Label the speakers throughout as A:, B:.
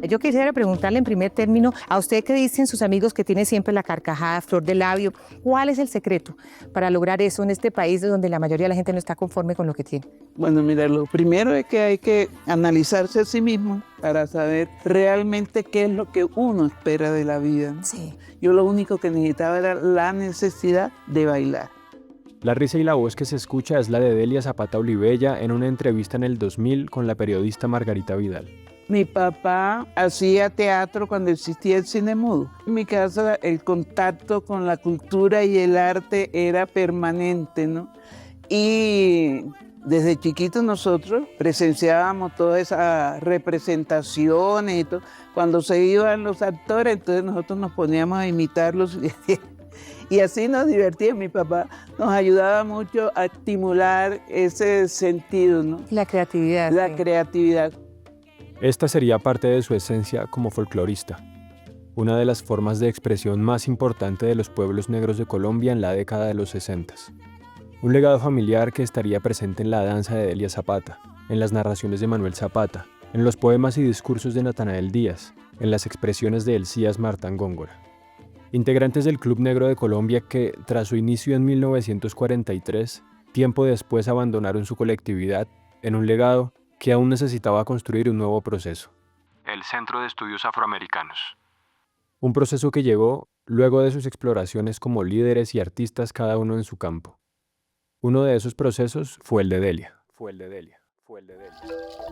A: Yo quisiera preguntarle en primer término, a usted que dicen sus amigos que tiene siempre la carcajada, flor de labio, ¿cuál es el secreto para lograr eso en este país donde la mayoría de la gente no está conforme con lo que tiene?
B: Bueno, mira, lo primero es que hay que analizarse a sí mismo para saber realmente qué es lo que uno espera de la vida, ¿no?
A: Sí.
B: Yo lo único que necesitaba era la necesidad de bailar.
C: La risa y la voz que se escucha es la de Delia Zapata Olivella en una entrevista en el 2000 con la periodista Margarita Vidal.
B: Mi papá hacía teatro cuando existía el cine mudo. En mi casa el contacto con la cultura y el arte era permanente, ¿no? Y desde chiquitos nosotros presenciábamos todas esas representaciones y todo. Cuando se iban los actores, entonces nosotros nos poníamos a imitarlos y así nos divertíamos. Mi papá nos ayudaba mucho a estimular ese sentido, ¿no?
A: La creatividad.
B: La
A: sí.
B: creatividad.
C: Esta sería parte de su esencia como folclorista, una de las formas de expresión más importante de los pueblos negros de Colombia en la década de los 60. Un legado familiar que estaría presente en la danza de Delia Zapata, en las narraciones de Manuel Zapata, en los poemas y discursos de Natanael Díaz, en las expresiones de Elías Martán Góngora. Integrantes del Club Negro de Colombia que, tras su inicio en 1943, tiempo después abandonaron su colectividad en un legado que aún necesitaba construir un nuevo proceso. El Centro de Estudios Afroamericanos. Un proceso que llegó luego de sus exploraciones como líderes y artistas cada uno en su campo. Uno de esos procesos fue el de Delia.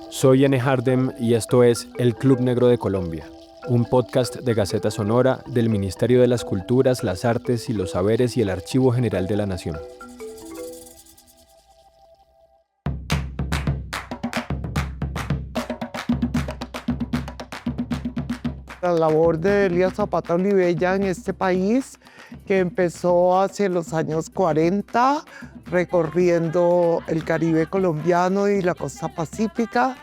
C: Soy Ene Hardem y esto es El Club Negro de Colombia, un podcast de Gaceta Sonora del Ministerio de las Culturas, las Artes y los Saberes y el Archivo General de la Nación.
D: La labor de Delia Zapata Olivella en este país, que empezó hacia los años 40, recorriendo el Caribe colombiano y la costa pacífica.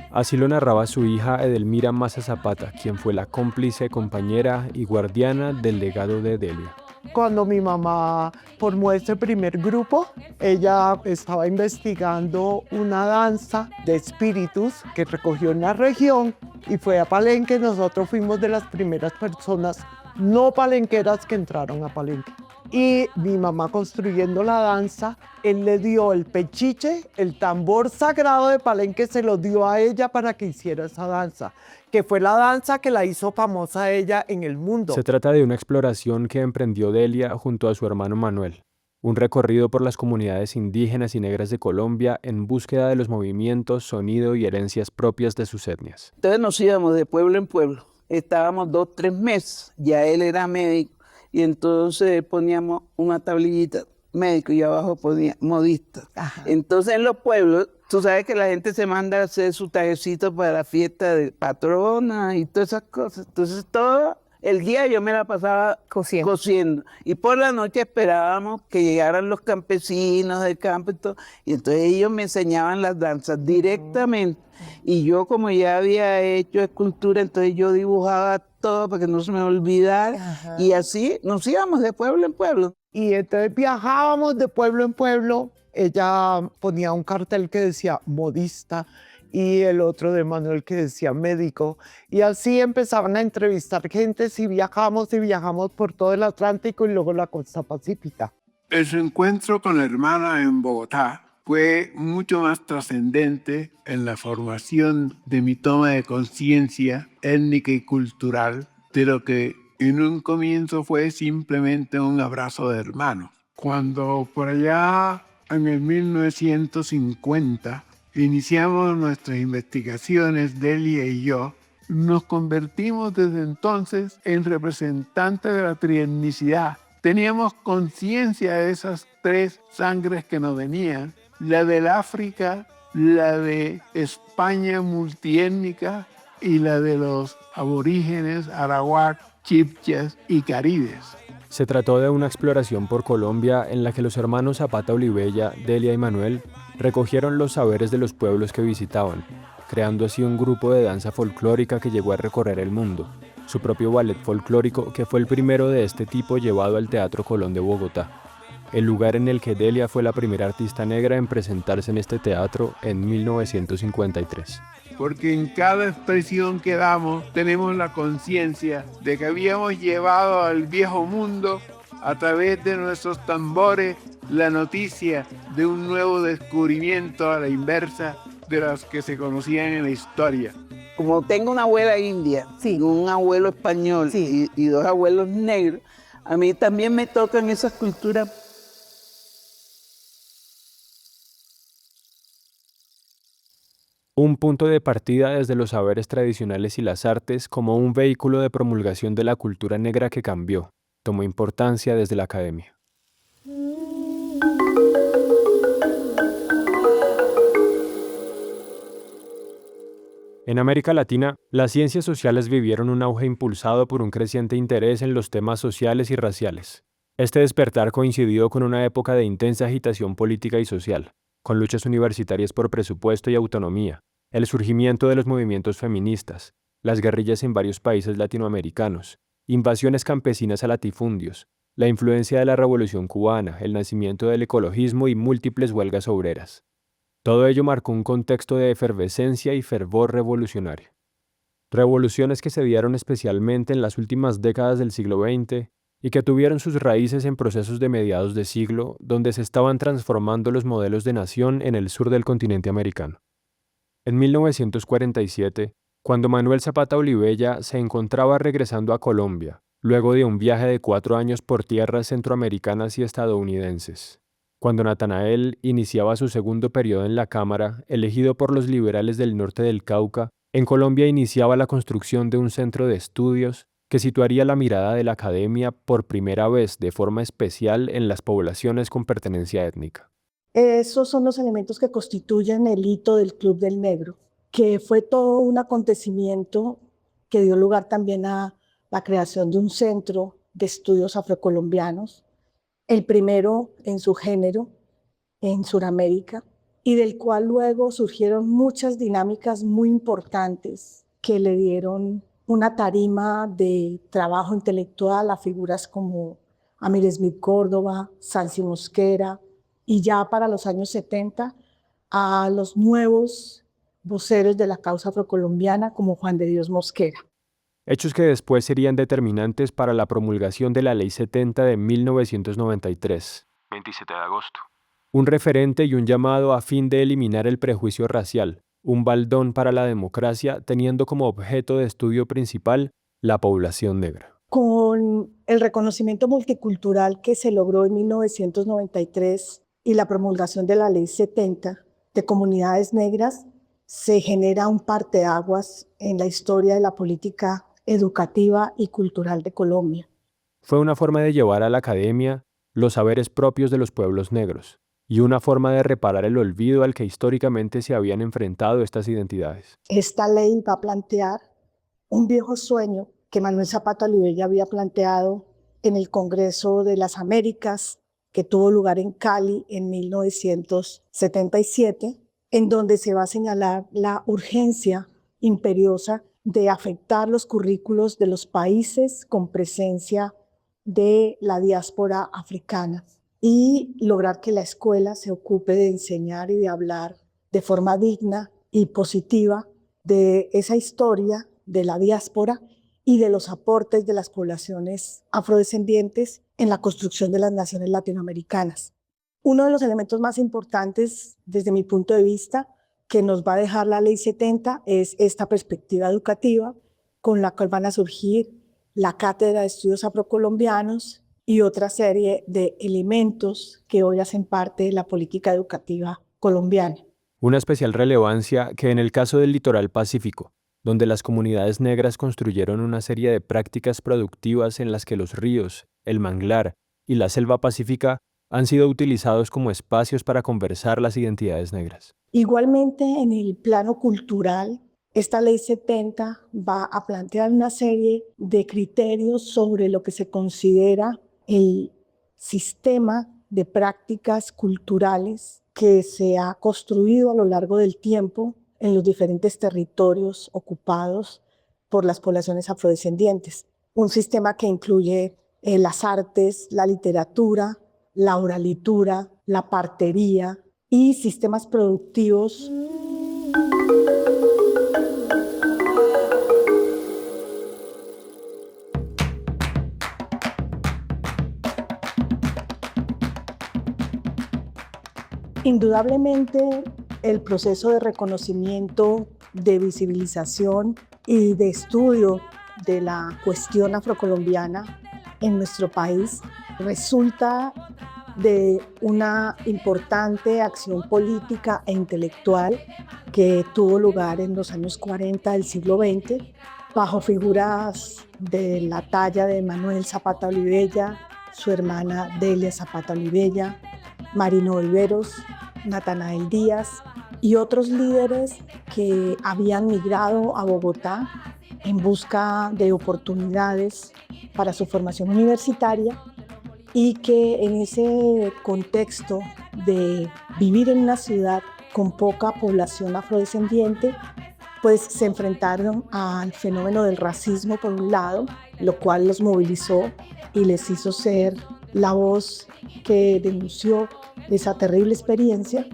C: Así lo narraba su hija Edelmira Maza Zapata, quien fue la cómplice, compañera y guardiana del legado de Delia.
D: Cuando mi mamá formó este primer grupo, ella estaba investigando una danza de espíritus que recogió en la región y fue a Palenque. Nosotros fuimos de las primeras personas no palenqueras que entraron a Palenque. Y mi mamá construyendo la danza, él le dio el pechiche, el tambor sagrado de Palenque se lo dio a ella para que hiciera esa danza, que fue la danza que la hizo famosa a ella en el mundo.
C: Se trata de una exploración que emprendió Delia junto a su hermano Manuel, un recorrido por las comunidades indígenas y negras de Colombia en búsqueda de los movimientos, sonido y herencias propias de sus etnias.
B: Entonces nos íbamos de pueblo en pueblo. Estábamos 2, 3 meses. Ya él era médico. Y entonces poníamos una tablillita médico y abajo ponía modista.
A: Ajá.
B: Entonces en los pueblos, tú sabes que la gente se manda a hacer su trajecito para la fiesta de patrona y todas esas cosas. Entonces todo el día yo me la pasaba cosiendo. Y por la noche esperábamos que llegaran los campesinos del campo y todo. Y entonces ellos me enseñaban las danzas directamente. Y yo, como ya había hecho escultura, entonces yo dibujaba todo para que no se me olvidara.
A: Ajá.
B: Y así nos íbamos de pueblo en pueblo.
D: Y entonces viajábamos de pueblo en pueblo. Ella ponía un cartel que decía modista y el otro de Manuel que decía médico. Y así empezaban a entrevistar gente y viajamos por todo el Atlántico y luego la costa pacífica.
E: Su encuentro con la hermana en Bogotá fue mucho más trascendente en la formación de mi toma de conciencia étnica y cultural de lo que en un comienzo fue simplemente un abrazo de hermano. Cuando por allá en el 1950 iniciamos nuestras investigaciones, Delia y yo, nos convertimos desde entonces en representantes de la trietnicidad. Teníamos conciencia de esas 3 sangres que nos venían, la del África, la de España multiétnica y la de los aborígenes, arawak, chipchas y caribes.
C: Se trató de una exploración por Colombia en la que los hermanos Zapata Olivella, Delia y Manuel recogieron los saberes de los pueblos que visitaban, creando así un grupo de danza folclórica que llegó a recorrer el mundo, su propio ballet folclórico que fue el primero de este tipo llevado al Teatro Colón de Bogotá, el lugar en el que Delia fue la primera artista negra en presentarse en este teatro en 1953.
E: porque en cada expresión que damos tenemos la conciencia de que habíamos llevado al viejo mundo a través de nuestros tambores la noticia de un nuevo descubrimiento a la inversa de las que se conocían en la historia.
B: Como tengo una abuela india,
A: Sí.
B: y un abuelo español
A: Sí.
B: y dos abuelos negros, a mí también me tocan esas culturas.
C: Un punto de partida desde los saberes tradicionales y las artes como un vehículo de promulgación de la cultura negra que cambió, tomó importancia desde la academia. En América Latina, las ciencias sociales vivieron un auge impulsado por un creciente interés en los temas sociales y raciales. Este despertar coincidió con una época de intensa agitación política y social, con luchas universitarias por presupuesto y autonomía, el surgimiento de los movimientos feministas, las guerrillas en varios países latinoamericanos, invasiones campesinas a latifundios, la influencia de la Revolución cubana, el nacimiento del ecologismo y múltiples huelgas obreras. Todo ello marcó un contexto de efervescencia y fervor revolucionario. Revoluciones que se dieron especialmente en las últimas décadas del siglo XX y que tuvieron sus raíces en procesos de mediados de siglo, donde se estaban transformando los modelos de nación en el sur del continente americano. En 1947, cuando Manuel Zapata Olivella se encontraba regresando a Colombia, luego de un viaje de 4 años por tierras centroamericanas y estadounidenses, cuando Natanael iniciaba su segundo periodo en la Cámara, elegido por los liberales del norte del Cauca, en Colombia iniciaba la construcción de un centro de estudios que situaría la mirada de la academia por primera vez de forma especial en las poblaciones con pertenencia étnica.
F: Esos son los elementos que constituyen el hito del Club del Negro, que fue todo un acontecimiento que dio lugar también a la creación de un centro de estudios afrocolombianos, el primero en su género en Sudamérica, y del cual luego surgieron muchas dinámicas muy importantes que le dieron una tarima de trabajo intelectual a figuras como Amir Smith Córdoba, Sansi Mosquera, y ya para los años 70 a los nuevos voceros de la causa afrocolombiana como Juan de Dios Mosquera.
C: Hechos que después serían determinantes para la promulgación de la Ley 70 de 1993, 27 de agosto. Un referente y un llamado a fin de eliminar el prejuicio racial, un baldón para la democracia teniendo como objeto de estudio principal la población negra.
F: Con el reconocimiento multicultural que se logró en 1993 y la promulgación de la Ley 70 de comunidades negras, se genera un parteaguas en la historia de la política educativa y cultural de Colombia.
C: Fue una forma de llevar a la academia los saberes propios de los pueblos negros y una forma de reparar el olvido al que históricamente se habían enfrentado estas identidades.
F: Esta ley va a plantear un viejo sueño que Manuel Zapata Olivella había planteado en el Congreso de las Américas, que tuvo lugar en Cali en 1977, en donde se va a señalar la urgencia imperiosa de afectar los currículos de los países con presencia de la diáspora africana y lograr que la escuela se ocupe de enseñar y de hablar de forma digna y positiva de esa historia de la diáspora y de los aportes de las poblaciones afrodescendientes en la construcción de las naciones latinoamericanas. Uno de los elementos más importantes desde mi punto de vista que nos va a dejar la Ley 70 es esta perspectiva educativa con la cual van a surgir la Cátedra de Estudios Afrocolombianos y otra serie de elementos que hoy hacen parte de la política educativa colombiana.
C: Una especial relevancia que en el caso del litoral pacífico, donde las comunidades negras construyeron una serie de prácticas productivas en las que los ríos, el manglar y la selva pacífica han sido utilizados como espacios para conversar las identidades negras.
F: Igualmente, en el plano cultural, esta Ley 70 va a plantear una serie de criterios sobre lo que se considera el sistema de prácticas culturales que se ha construido a lo largo del tiempo en los diferentes territorios ocupados por las poblaciones afrodescendientes. Un sistema que incluye las artes, la literatura, la oralitura, la partería y sistemas productivos Indudablemente, el proceso de reconocimiento, de visibilización y de estudio de la cuestión afrocolombiana en nuestro país resulta de una importante acción política e intelectual que tuvo lugar en los años 40 del siglo XX, bajo figuras de la talla de Manuel Zapata Olivella, su hermana Delia Zapata Olivella, Marino Oliveros, Natanael Díaz y otros líderes que habían migrado a Bogotá en busca de oportunidades para su formación universitaria y que en ese contexto de vivir en una ciudad con poca población afrodescendiente, pues se enfrentaron al fenómeno del racismo por un lado, lo cual los movilizó y les hizo ser la voz que denunció esa terrible experiencia.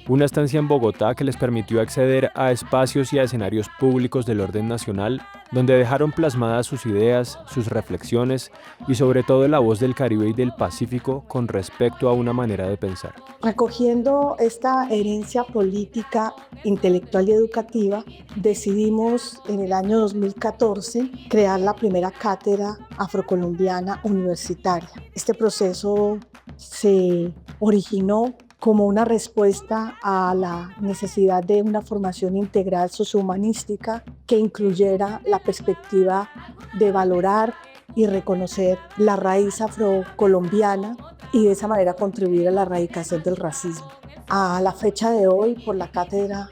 C: Una estancia en Bogotá que les permitió acceder a espacios y a escenarios públicos del orden nacional, donde dejaron plasmadas sus ideas, sus reflexiones y sobre todo la voz del Caribe y del Pacífico con respecto a una manera de pensar.
F: Recogiendo esta herencia política, intelectual y educativa, decidimos en el año 2014 crear la primera cátedra afrocolombiana universitaria. Este proceso se originó como una respuesta a la necesidad de una formación integral sociohumanística que incluyera la perspectiva de valorar y reconocer la raíz afrocolombiana y de esa manera contribuir a la erradicación del racismo. A la fecha de hoy, por la cátedra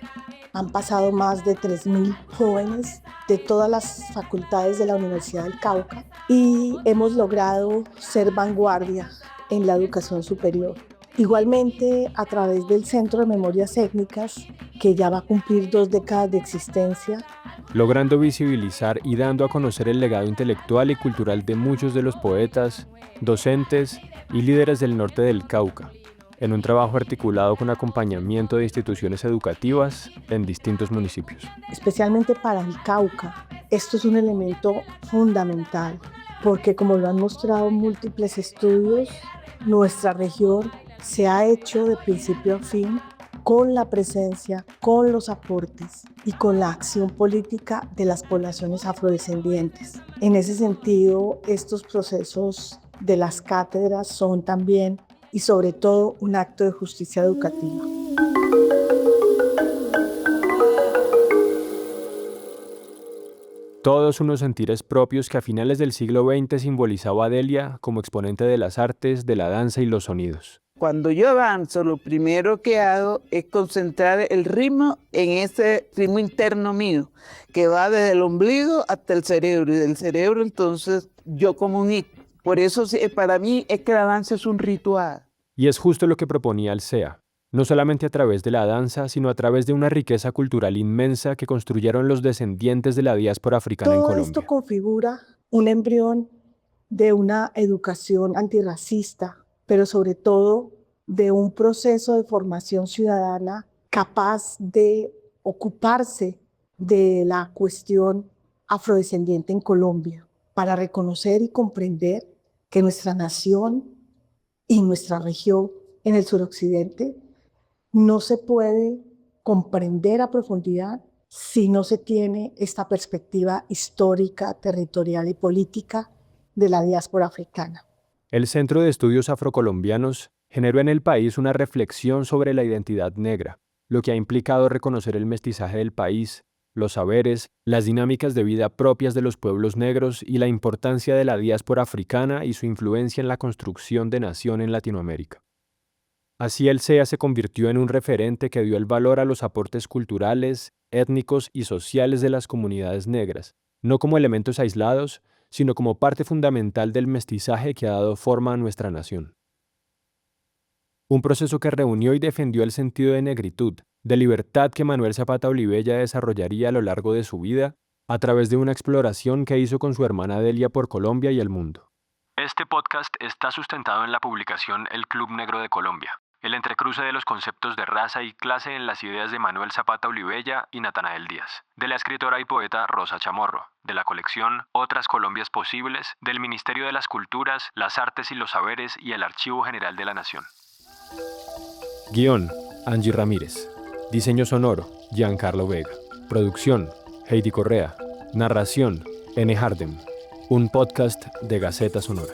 F: han pasado más de 3.000 jóvenes de todas las facultades de la Universidad del Cauca y hemos logrado ser vanguardia en la educación superior. Igualmente, a través del Centro de Memorias Étnicas, que ya va a cumplir 2 décadas de existencia,
C: logrando visibilizar y dando a conocer el legado intelectual y cultural de muchos de los poetas, docentes y líderes del norte del Cauca, en un trabajo articulado con acompañamiento de instituciones educativas en distintos municipios.
F: Especialmente para el Cauca, esto es un elemento fundamental, porque como lo han mostrado múltiples estudios, nuestra región se ha hecho de principio a fin con la presencia, con los aportes y con la acción política de las poblaciones afrodescendientes. En ese sentido, estos procesos de las cátedras son también y sobre todo un acto de justicia educativa.
C: Todos unos sentires propios que a finales del siglo XX simbolizaba a Delia como exponente de las artes, de la danza y los sonidos.
B: Cuando yo avanzo, lo primero que hago es concentrar el ritmo en ese ritmo interno mío, que va desde el ombligo hasta el cerebro, y del cerebro entonces yo comunico. Por eso para mí es que la danza es un ritual.
C: Y es justo lo que proponía el CEA, no solamente a través de la danza, sino a través de una riqueza cultural inmensa que construyeron los descendientes de la diáspora africana en Colombia.
F: Todo esto configura un embrión de una educación antirracista, pero sobre todo de un proceso de formación ciudadana capaz de ocuparse de la cuestión afrodescendiente en Colombia, para reconocer y comprender que nuestra nación y nuestra región en el suroccidente no se puede comprender a profundidad si no se tiene esta perspectiva histórica, territorial y política de la diáspora africana.
C: El Centro de Estudios Afrocolombianos generó en el país una reflexión sobre la identidad negra, lo que ha implicado reconocer el mestizaje del país, los saberes, las dinámicas de vida propias de los pueblos negros y la importancia de la diáspora africana y su influencia en la construcción de nación en Latinoamérica. Así el CEA se convirtió en un referente que dio el valor a los aportes culturales, étnicos y sociales de las comunidades negras, no como elementos aislados, sino como parte fundamental del mestizaje que ha dado forma a nuestra nación. Un proceso que reunió y defendió el sentido de negritud, de libertad que Manuel Zapata Olivella desarrollaría a lo largo de su vida, a través de una exploración que hizo con su hermana Delia por Colombia y el mundo. Este podcast está sustentado en la publicación El Club Negro de Colombia, el entrecruce de los conceptos de raza y clase en las ideas de Manuel Zapata Olivella y Natanael Díaz, de la escritora y poeta Rosa Chamorro, de la colección Otras Colombias Posibles, del Ministerio de las Culturas, las Artes y los Saberes y el Archivo General de la Nación. Guión: Angie Ramírez. Diseño sonoro, Giancarlo Vega. Producción, Heidi Correa. Narración, N. Hardem. Un podcast de Gaceta Sonora.